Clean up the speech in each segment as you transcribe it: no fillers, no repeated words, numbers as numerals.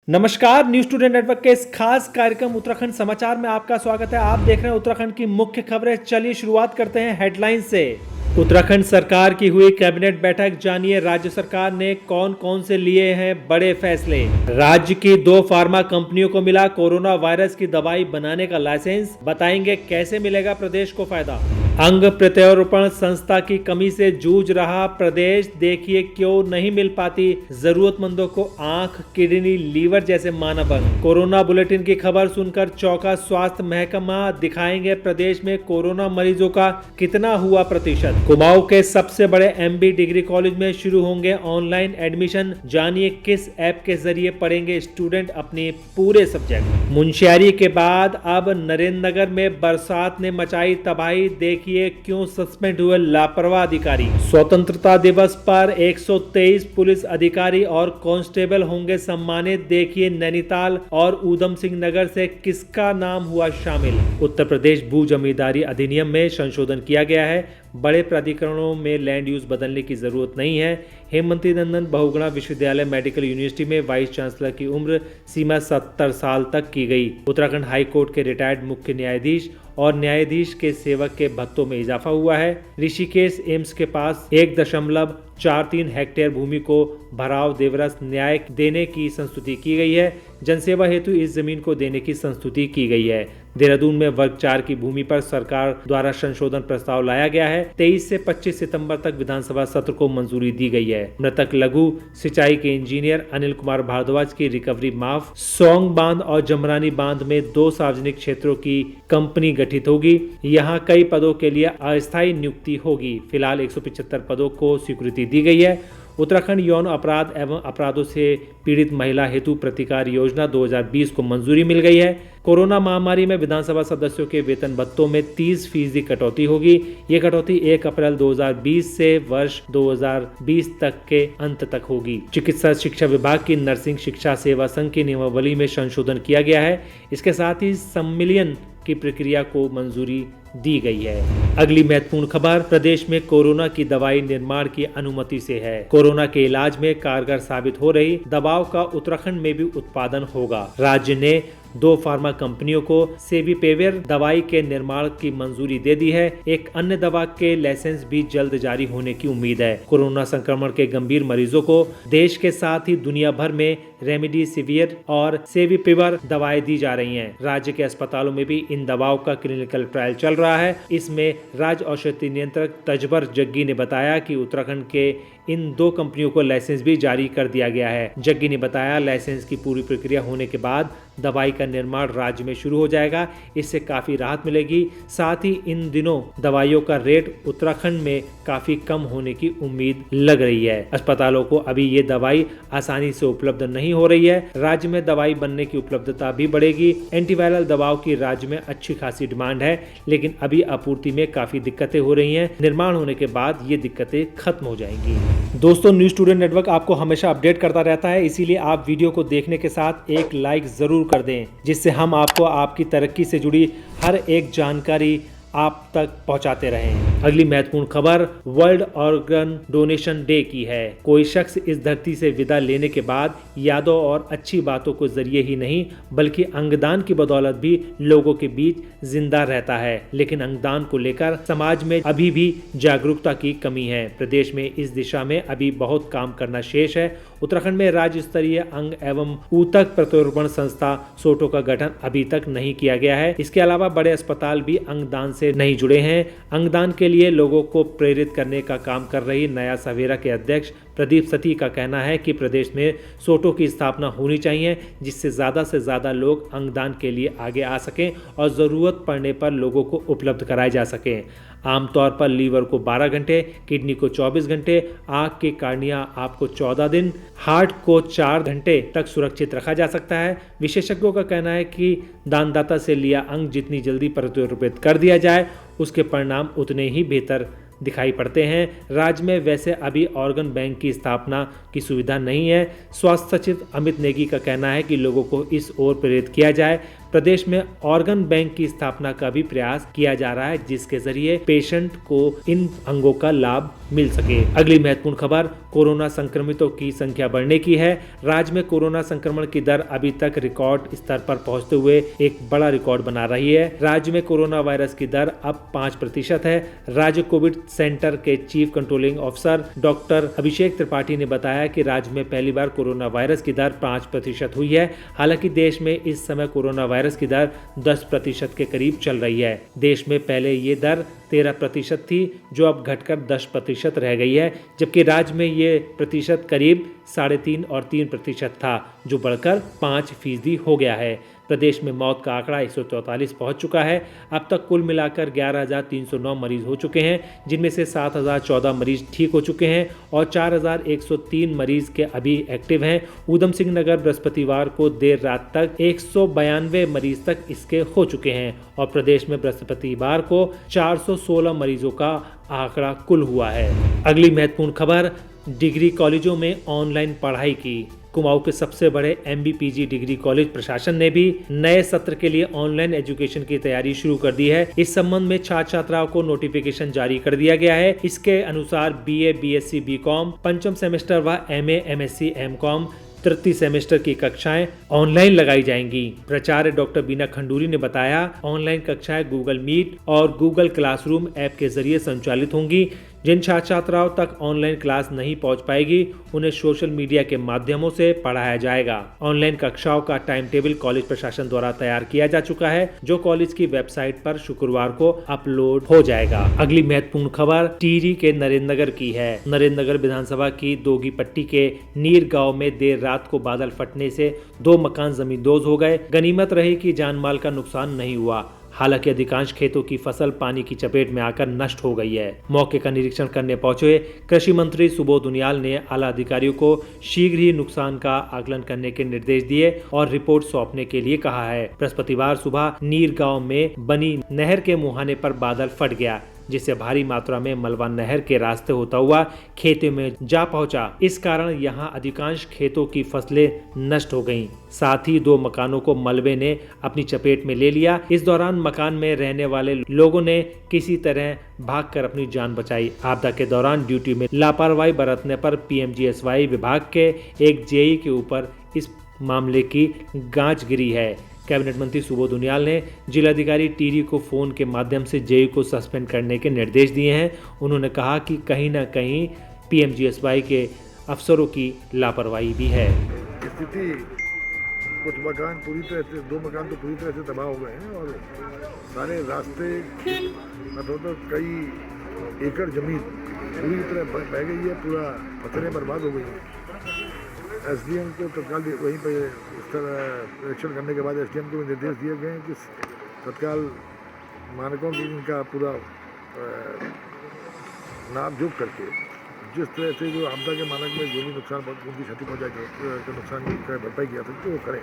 नमस्कार, news student network के इस खास कार्यक्रम उत्तराखंड समाचार में आपका स्वागत है। आप देख रहे हैं उत्तराखंड की मुख्य खबरें। चलिए शुरुआत करते हैं हेडलाइन से। उत्तराखंड सरकार की हुई कैबिनेट बैठक, जानिए राज्य सरकार ने कौन कौन से लिए हैं बड़े फैसले। राज्य की 2 फार्मा कंपनियों को मिला कोरोना वायरस की दवाई बनाने का लाइसेंस, बताएंगे कैसे मिलेगा प्रदेश को फायदा। अंग प्रत्यारोपण संस्था की कमी से जूझ रहा प्रदेश, देखिए क्यों नहीं मिल पाती जरूरतमंदों को आंख, किडनी, लीवर जैसे मानव अंग। कोरोना बुलेटिन की खबर सुनकर चौंका स्वास्थ्य महकमा, दिखाएंगे प्रदेश में कोरोना मरीजों का कितना हुआ प्रतिशत। कुमाऊं के सबसे बड़े एमबी डिग्री कॉलेज में शुरू होंगे ऑनलाइन एडमिशन, जानिए किस ऐप के जरिए पढ़ेंगे स्टूडेंट अपने पूरे सब्जेक्ट। मुंशियारी के बाद अब नरेंद्रनगर में बरसात ने मचाई तबाही, देखिए क्यों सस्पेंड हुए लापरवाह अधिकारी। स्वतंत्रता दिवस पर 123 पुलिस अधिकारी और कांस्टेबल होंगे सम्मानित, देखिए नैनीताल और ऊधम सिंह नगर से किसका नाम हुआ शामिल। उत्तर प्रदेश भू जमींदारी अधिनियम में संशोधन किया गया है, बड़े प्राधिकरणों में लैंड यूज बदलने की जरूरत नहीं है। हेमंती नंदन बहुगुणा विश्वविद्यालय मेडिकल यूनिवर्सिटी में वाइस चांसलर की उम्र सीमा 70 साल तक की गई। उत्तराखंड हाई कोर्ट के रिटायर्ड मुख्य न्यायाधीश और न्यायाधीश के सेवक के भत्तों में इजाफा हुआ है। ऋषिकेश एम्स के पास 1.43 हेक्टेयर भूमि को भराव देवरस न्याय देने की संस्तुति की गई है। जनसेवा हेतु इस जमीन को देने की संस्तुति की गई है। देहरादून में वर्ग 4 की भूमि पर सरकार द्वारा संशोधन प्रस्ताव लाया गया है। 23 से 25 सितंबर तक विधानसभा सत्र को मंजूरी दी गई है। मृतक लघु सिंचाई के इंजीनियर अनिल कुमार भारद्वाज की रिकवरी माफ। सौंग बांध और जमरानी बांध में 2 सार्वजनिक क्षेत्रों की कंपनी गठित होगी। यहाँ कई पदों के लिए अस्थायी नियुक्ति होगी। फिलहाल 175 पदों को स्वीकृति दी गई है। उत्तराखंड यौन अपराध एवं अपराधों से पीड़ित महिला हेतु प्रतिकार योजना 2020 को मंजूरी मिल गई है। कोरोना महामारी में विधानसभा सदस्यों के वेतन भत्तों में 30% कटौती होगी। ये कटौती 1 अप्रैल 2020 से वर्ष 2020 तक के अंत तक होगी। चिकित्सा शिक्षा विभाग की नर्सिंग शिक्षा सेवा संघ की नियमावली में संशोधन किया गया है। इसके साथ ही सम्मिलियन की प्रक्रिया को मंजूरी दी गई है। अगली महत्वपूर्ण खबर, प्रदेश में कोरोना की दवाई निर्माण की अनुमति से है। कोरोना के इलाज में कारगर साबित हो रही दवाओं का उत्तराखंड में भी उत्पादन होगा। राज्य ने 2 फार्मा कंपनियों को सेविपेविर दवाई के निर्माण की मंजूरी दे दी है। एक अन्य दवा के लाइसेंस भी जल्द जारी होने की उम्मीद है। कोरोना संक्रमण के गंभीर मरीजों को देश के साथ ही दुनिया भर में रेमडेसिविर और सेविपेविर दवाएं दी जा रही हैं। राज्य के अस्पतालों में भी इन दवाओं का क्लिनिकल ट्रायल चल रहा है। इसमें राज्य औषधि नियंत्रक तजबर जग्गी ने बताया कि उत्तराखंड के इन 2 कंपनियों को लाइसेंस भी जारी कर दिया गया है। जग्गी ने बताया, लाइसेंस की पूरी प्रक्रिया होने के बाद दवाई का निर्माण राज्य में शुरू हो जाएगा। इससे काफी राहत मिलेगी। साथ ही इन दिनों दवाइयों का रेट उत्तराखंड में काफी कम होने की उम्मीद लग रही है। अस्पतालों को अभी ये दवाई आसानी से उपलब्ध नहीं हो रही है। राज्य में दवाई बनने की उपलब्धता भी बढ़ेगी। एंटीवायरल दवाओं की राज्य में अच्छी खासी डिमांड है, लेकिन अभी आपूर्ति में काफी दिक्कतें हो रही हैं। निर्माण होने के बाद ये दिक्कतें खत्म हो जाएंगी। दोस्तों, न्यूज स्टूडेंट नेटवर्क आपको हमेशा अपडेट करता रहता है, इसीलिए आप वीडियो को देखने के साथ एक लाइक जरूर कर दें, जिससे हम आपको आपकी तरक्की से जुड़ी हर एक जानकारी आप तक पहुंचाते रहें। अगली महत्वपूर्ण खबर वर्ल्ड ऑर्गन डोनेशन डे की है। कोई शख्स इस धरती से विदा लेने के बाद यादों और अच्छी बातों के जरिए ही नहीं, बल्कि अंगदान की बदौलत भी लोगों के बीच जिंदा रहता है। लेकिन अंगदान को लेकर समाज में अभी भी जागरूकता की कमी है। प्रदेश में इस दिशा में अभी बहुत काम करना शेष है। उत्तराखंड में राज्य स्तरीय अंग एवं ऊतक प्रत्यारोपण संस्था सोटो का गठन अभी तक नहीं किया गया है। इसके अलावा बड़े अस्पताल भी अंगदान से नहीं जुड़े हैं। अंगदान के लिए लोगों को प्रेरित करने का काम कर रही नया सवेरा के अध्यक्ष प्रदीप सती का कहना है कि प्रदेश में सोटो की स्थापना होनी चाहिए, जिससे ज़्यादा से ज़्यादा लोग अंगदान के लिए आगे आ सकें और ज़रूरत पड़ने पर लोगों को उपलब्ध कराए जा सकें। आमतौर पर लीवर को 12 घंटे, किडनी को 24 घंटे, आँख की कार्निया आपको 14 दिन, हार्ट को 4 घंटे तक सुरक्षित रखा जा सकता है। विशेषज्ञों का कहना है कि दानदाता से लिया अंग जितनी जल्दी प्रत्यारोपित कर दिया जाए, उसके परिणाम उतने ही बेहतर दिखाई पड़ते हैं। राज्य में वैसे अभी ऑर्गन बैंक की स्थापना की सुविधा नहीं है। स्वास्थ्य सचिव अमित नेगी का कहना है कि लोगों को इस ओर प्रेरित किया जाए। प्रदेश में ऑर्गन बैंक की स्थापना का भी प्रयास किया जा रहा है, जिसके जरिए पेशेंट को इन अंगों का लाभ मिल सके। अगली महत्वपूर्ण खबर कोरोना संक्रमितों की संख्या बढ़ने की है। राज्य में कोरोना संक्रमण की दर अभी तक रिकॉर्ड स्तर पर पहुंचते हुए एक बड़ा रिकॉर्ड बना रही है। राज्य में कोरोना वायरस की दर अब 5% है। राज्य कोविड सेंटर के चीफ कंट्रोलिंग ऑफिसर डॉक्टर अभिषेक त्रिपाठी ने बताया कि राज्य में पहली बार कोरोना वायरस की दर 5% हुई है। हालांकि देश में इस समय कोरोना वायरस की दर 10% के करीब चल रही है। देश में पहले ये दर 13% थी, जो अब घटकर 10% रह गई है, जबकि राज्य में ये प्रतिशत करीब 3.5 और 3% था, जो बढ़कर 5% हो गया है। प्रदेश में मौत का आंकड़ा 144 पहुंच चुका है। अब तक कुल मिलाकर 11,309 मरीज हो चुके हैं, जिनमें से 7,014 मरीज ठीक हो चुके हैं और 4,103 मरीज के अभी एक्टिव हैं। ऊधम सिंह नगर बृहस्पतिवार को देर रात तक 192 मरीज तक इसके हो चुके हैं और प्रदेश में बृहस्पतिवार को 416 मरीजों का आंकड़ा कुल हुआ है। अगली महत्वपूर्ण खबर डिग्री कॉलेजों में ऑनलाइन पढ़ाई की। कुमाऊं के सबसे बड़े MBPG डिग्री कॉलेज प्रशासन ने भी नए सत्र के लिए ऑनलाइन एजुकेशन की तैयारी शुरू कर दी है। इस संबंध में छात्र छात्राओं को नोटिफिकेशन जारी कर दिया गया है। इसके अनुसार BA, BSc, BCom, पंचम सेमेस्टर व MA, MSc, MCom तृतीय सेमेस्टर की कक्षाएं ऑनलाइन लगाई जाएंगी। प्राचार्य डॉक्टर बीना खंडूरी ने बताया, ऑनलाइन कक्षाएं गूगल मीट और गूगल क्लासरूम ऐप के जरिए संचालित होंगी। जिन छात्र छात्राओं तक ऑनलाइन क्लास नहीं पहुंच पाएगी, उन्हें सोशल मीडिया के माध्यमों से पढ़ाया जाएगा। ऑनलाइन कक्षाओं का टाइम टेबल कॉलेज प्रशासन द्वारा तैयार किया जा चुका है, जो कॉलेज की वेबसाइट पर शुक्रवार को अपलोड हो जाएगा। अगली महत्वपूर्ण खबर टिहरी के नरेंद्रनगर की है। नरेंद्रनगर विधानसभा की दोगी पट्टी के नीर गाँव में देर रात को बादल फटने से 2 मकान जमींदोज हो गए। गनीमत रही कि जान माल का नुकसान नहीं हुआ। हालांकि अधिकांश खेतों की फसल पानी की चपेट में आकर नष्ट हो गई है। मौके का निरीक्षण करने पहुंचे कृषि मंत्री सुबोध उनियाल ने आला अधिकारियों को शीघ्र ही नुकसान का आकलन करने के निर्देश दिए और रिपोर्ट सौंपने के लिए कहा है। बृहस्पतिवार सुबह नीर गांव में बनी नहर के मुहाने पर बादल फट गया, जिससे भारी मात्रा में मलबा नहर के रास्ते होता हुआ खेतों में जा पहुंचा। इस कारण यहां अधिकांश खेतों की फसलें नष्ट हो गईं। साथ ही 2 मकानों को मलबे ने अपनी चपेट में ले लिया। इस दौरान मकान में रहने वाले लोगों ने किसी तरह भागकर अपनी जान बचाई। आपदा के दौरान ड्यूटी में लापरवाही बरतने पर PMGSY विभाग के एक JE के ऊपर इस मामले की गांच गिरी है। कैबिनेट मंत्री सुबोध उनियाल ने जिलाधिकारी टिहरी को फोन के माध्यम से JE को सस्पेंड करने के निर्देश दिए हैं। उन्होंने कहा कि कहीं न कहीं PMGSY के अफसरों की लापरवाही भी है। स्थिति कुछ मकान पूरी तरह से 2 मकान तो पूरी तरह से तबाह हो गए हैं और सारे रास्ते मतलब कई एकड़ जमीन पूरी तरह बह गई है, पूरा फसलें बर्बाद हो गई हैं। SDM को तत्काल वहीं पर निरीक्षण करने के बाद SDM को निर्देश दिए गए हैं कि तत्काल मानकों की इनका पूरा नाप जोख करके जिस तरह से जो आपदा के मानक में जो भी नुकसान उनकी क्षति पहुँचाई तो नुकसान की भरपाई किया सकते वो करें।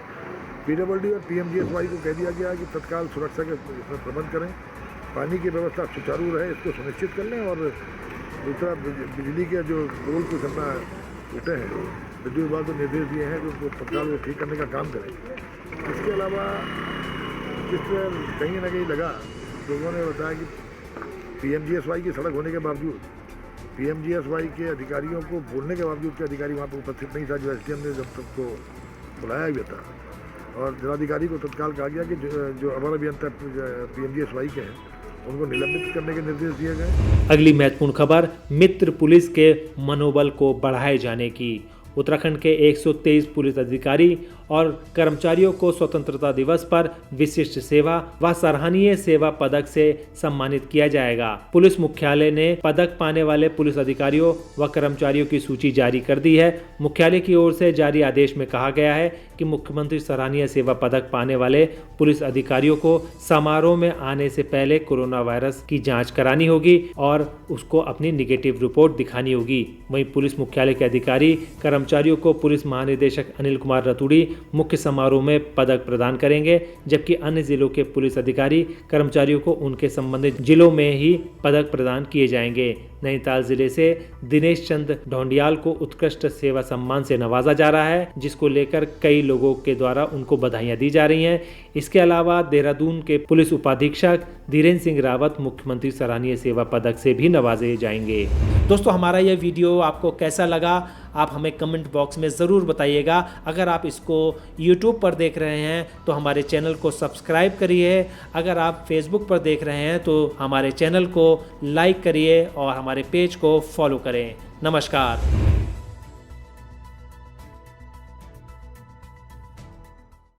PWD और PMGSY को कह दिया गया है कि तत्काल सुरक्षा के प्रबंध करें, पानी की व्यवस्था सुचारू रहे इसको सुनिश्चित कर लें और दूसरा बिजली के जो पोल कुछ अपना टूटे हैं विद्युत विभाग को निर्देश दिए हैं कि उनको तत्काल वो ठीक करने का काम करें। इसके अलावा जिस तरह कहीं ना कहीं लगा, लोगों ने बताया कि PMGSY की सड़क होने के बावजूद PMGSY के अधिकारियों को बोलने के बावजूद के अधिकारी वहाँ पर उपस्थित नहीं था, जो SDM ने जब तक को बुलाया गया था और जिलाधिकारी को तत्काल कहा गया कि जो अवर अभियंता PMGSY के हैं उनको निलंबित करने के निर्देश दिए गए। अगली महत्वपूर्ण खबर मित्र पुलिस के मनोबल को बढ़ाए जाने की। उत्तराखंड के 123 पुलिस अधिकारी और कर्मचारियों को स्वतंत्रता दिवस पर विशिष्ट सेवा व सराहनीय सेवा पदक से सम्मानित किया जाएगा। पुलिस मुख्यालय ने पदक पाने वाले पुलिस अधिकारियों व कर्मचारियों की सूची जारी कर दी है। मुख्यालय की ओर से जारी आदेश में कहा गया है कि मुख्यमंत्री सराहनीय सेवा पदक पाने वाले पुलिस अधिकारियों को समारोह में आने से पहले कोरोना वायरस की जांच करानी होगी और उसको अपनी निगेटिव रिपोर्ट दिखानी होगी। वहीं पुलिस मुख्यालय के अधिकारी कर्मचारी कर्मचारियों को पुलिस महानिदेशक अनिल कुमार रतूड़ी मुख्य समारोह में पदक प्रदान करेंगे, जबकि अन्य जिलों के पुलिस अधिकारी कर्मचारियों को उनके संबंधित जिलों में ही पदक प्रदान किए जाएंगे। नैनीताल जिले से दिनेश चंद ढोंडियाल को उत्कृष्ट सेवा सम्मान से नवाजा जा रहा है, जिसको लेकर कई लोगों के द्वारा उनको बधाइयां दी जा रही हैं। इसके अलावा देहरादून के पुलिस उपाधीक्षक धीरेन्द्र सिंह रावत मुख्यमंत्री सराहनीय सेवा पदक से भी नवाजे जाएंगे। दोस्तों, हमारा यह वीडियो आपको कैसा लगा आप हमें कमेंट बॉक्स में ज़रूर बताइएगा। अगर आप इसको YouTube पर देख रहे हैं तो हमारे चैनल को सब्सक्राइब करिए। अगर आप Facebook पर देख रहे हैं तो हमारे चैनल को लाइक करिए और हमारे पेज को फॉलो करें। नमस्कार।